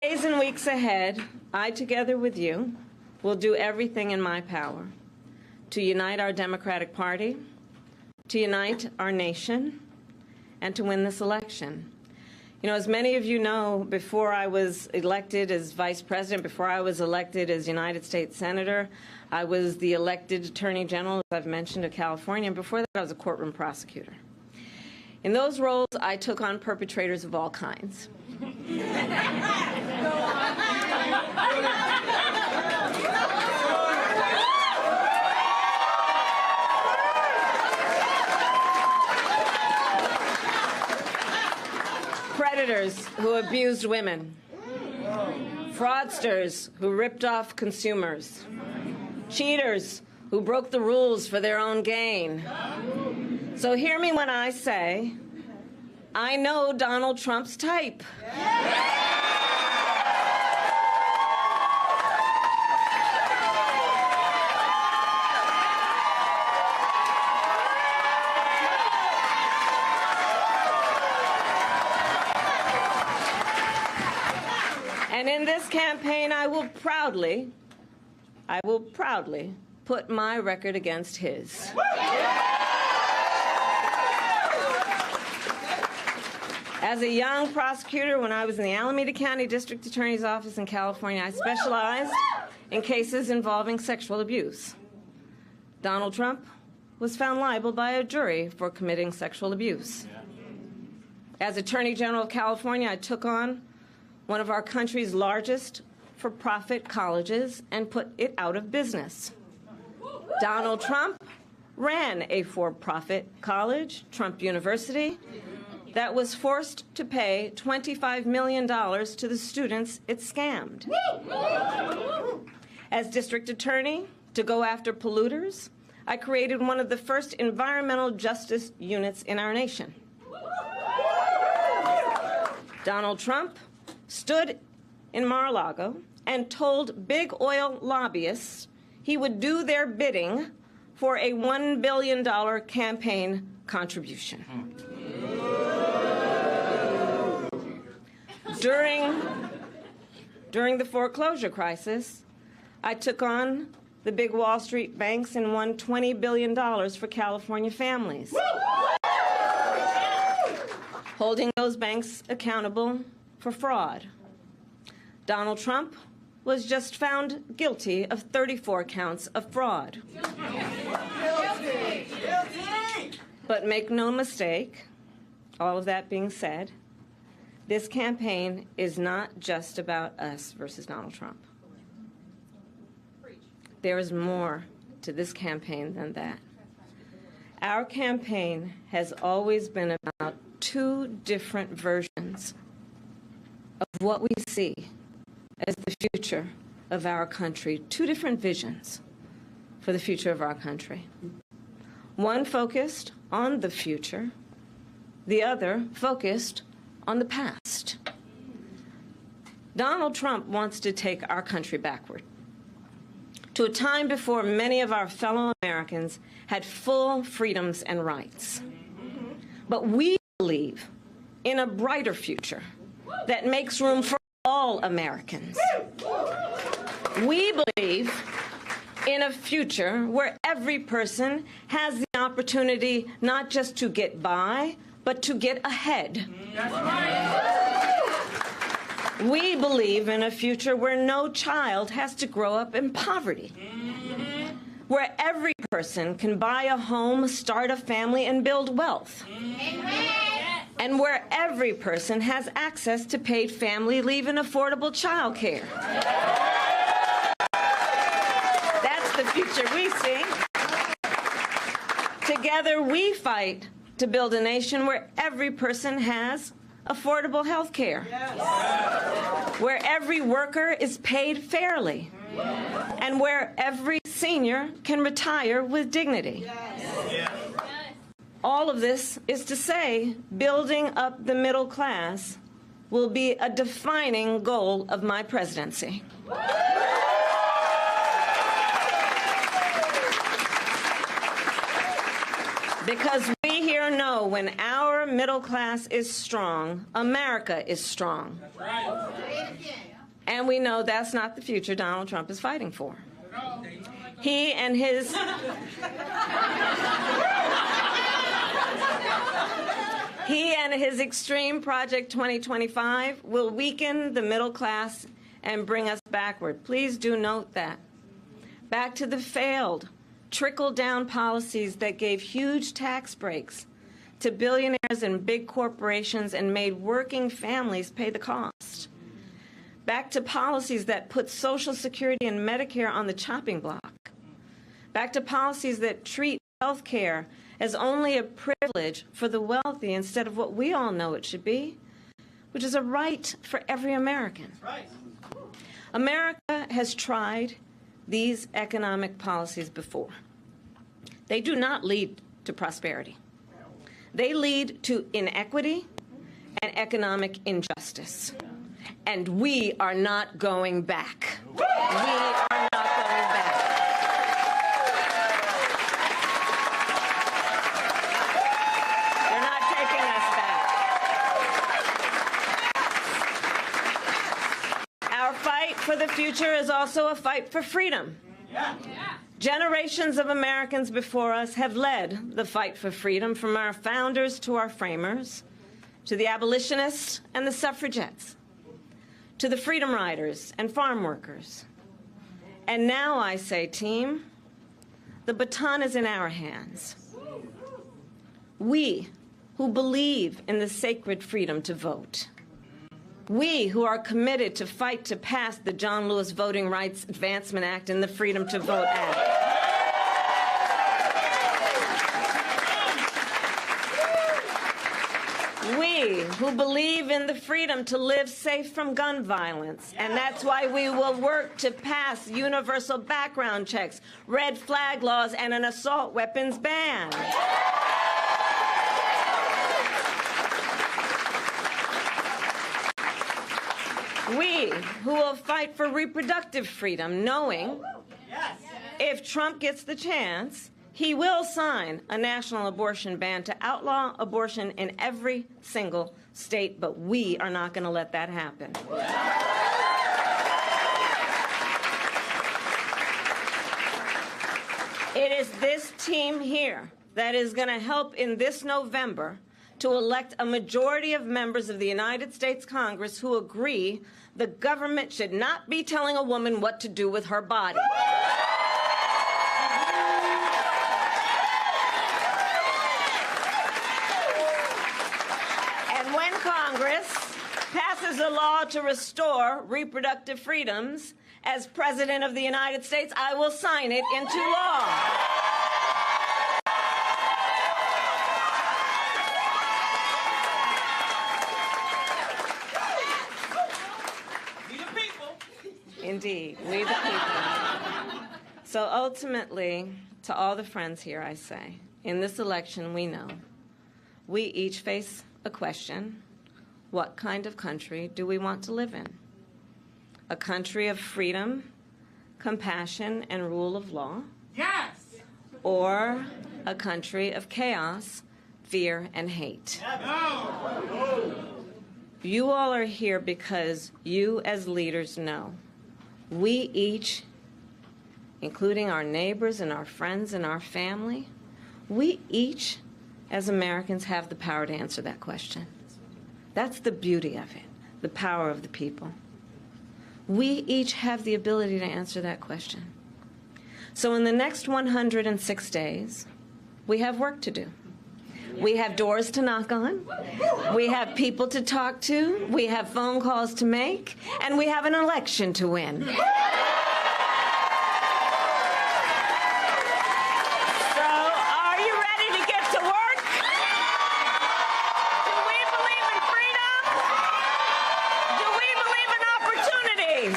Days and weeks ahead, I, together with you, will do everything in my power to unite our Democratic Party, to unite our nation, and to win this election. You know, as many of you know, before I was elected as Vice President, before I was elected as United States Senator, I was the elected Attorney General, as I've mentioned, of California, and before that I was a courtroom prosecutor. In those roles, I took on perpetrators of all kinds. Predators who abused women, fraudsters who ripped off consumers, cheaters who broke the rules for their own gain. So hear me when I say, I know Donald Trump's type. And in this campaign, I will proudly put my record against his. As a young prosecutor, when I was in the Alameda County District Attorney's Office in California, I specialized in cases involving sexual abuse. Donald Trump was found liable by a jury for committing sexual abuse. As Attorney General of California, I took on one of our country's largest for-profit colleges and put it out of business. Donald Trump ran a for-profit college, Trump University, that was forced to pay $25 million to the students it scammed. As district attorney, to go after polluters, I created one of the first environmental justice units in our nation. Donald Trump stood in Mar-a-Lago and told big oil lobbyists he would do their bidding for a $1 billion campaign contribution. During the foreclosure crisis, I took on the big Wall Street banks and won $20 billion for California families, holding those banks accountable for fraud. Donald Trump was just found guilty of 34 counts of fraud. Guilty. But make no mistake, all of that being said, this campaign is not just about us versus Donald Trump. There is more to this campaign than that. Our campaign has always been about two different versions of what we see as the future of our country, two different visions for the future of our country. One focused on the future, the other focused on the past. Donald Trump wants to take our country backward to a time before many of our fellow Americans had full freedoms and rights. But we believe in a brighter future that makes room for all Americans. We believe in a future where every person has the opportunity not just to get by, but to get ahead. That's right. We believe in a future where no child has to grow up in poverty, where every person can buy a home, start a family, and build wealth, and where every person has access to paid family leave and affordable child care. That's the future we see. Together we fight to build a nation where every person has affordable health care, where every worker is paid fairly, and where every senior can retire with dignity. All of this is to say, building up the middle class will be a defining goal of my presidency. Because we here know when our middle class is strong, America is strong. That's right. And we know that's not the future Donald Trump is fighting for. He and his extreme Project 2025 will weaken the middle class and bring us backward. Please do note that. Back to the failed, trickle-down policies that gave huge tax breaks to billionaires and big corporations and made working families pay the cost. Back to policies that put Social Security and Medicare on the chopping block. Back to policies that treat health care as only a privilege for the wealthy instead of what we all know it should be, which is a right for every American. Right. America has tried these economic policies before. They do not lead to prosperity. They lead to inequity and economic injustice. And we are not going back. We are not going back. You're not taking us back. Our fight for the future is also a fight for freedom. Yeah. Generations of Americans before us have led the fight for freedom, from our founders to our framers, to the abolitionists and the suffragettes, to the freedom riders and farm workers. And now I say, team, the baton is in our hands. We who believe in the sacred freedom to vote. We who are committed to fight to pass the John Lewis Voting Rights Advancement Act and the Freedom to Vote Act. We who believe in the freedom to live safe from gun violence. And that's why we will work to pass universal background checks, red flag laws, and an assault weapons ban. We who will fight for reproductive freedom, knowing if Trump gets the chance, he will sign a national abortion ban to outlaw abortion in every single state, but we are not going to let that happen. It is this team here that is going to help in this November to elect a majority of members of the United States Congress who agree the government should not be telling a woman what to do with her body. And when Congress passes a law to restore reproductive freedoms, as President of the United States, I will sign it into law. Indeed, we the people. So ultimately, to all the friends here, I say, in this election, we know we each face a question: what kind of country do we want to live in? A country of freedom, compassion, and rule of law? Yes! Or a country of chaos, fear, and hate? No. You all are here because you as leaders know we each, including our neighbors and our friends and our family, we each, as Americans, have the power to answer that question. That's the beauty of it, the power of the people. We each have the ability to answer that question. So in the next 106 days, we have work to do. We have doors to knock on, we have people to talk to, we have phone calls to make, and we have an election to win. So are you ready to get to work? Do we believe in freedom? Do we believe in opportunity?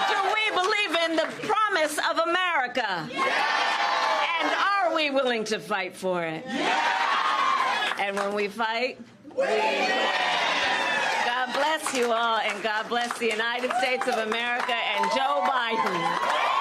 Do we believe in the promise of America? And are we willing to fight for it? And when we fight, we win. God bless you all, and God bless the United States of America and Joe Biden.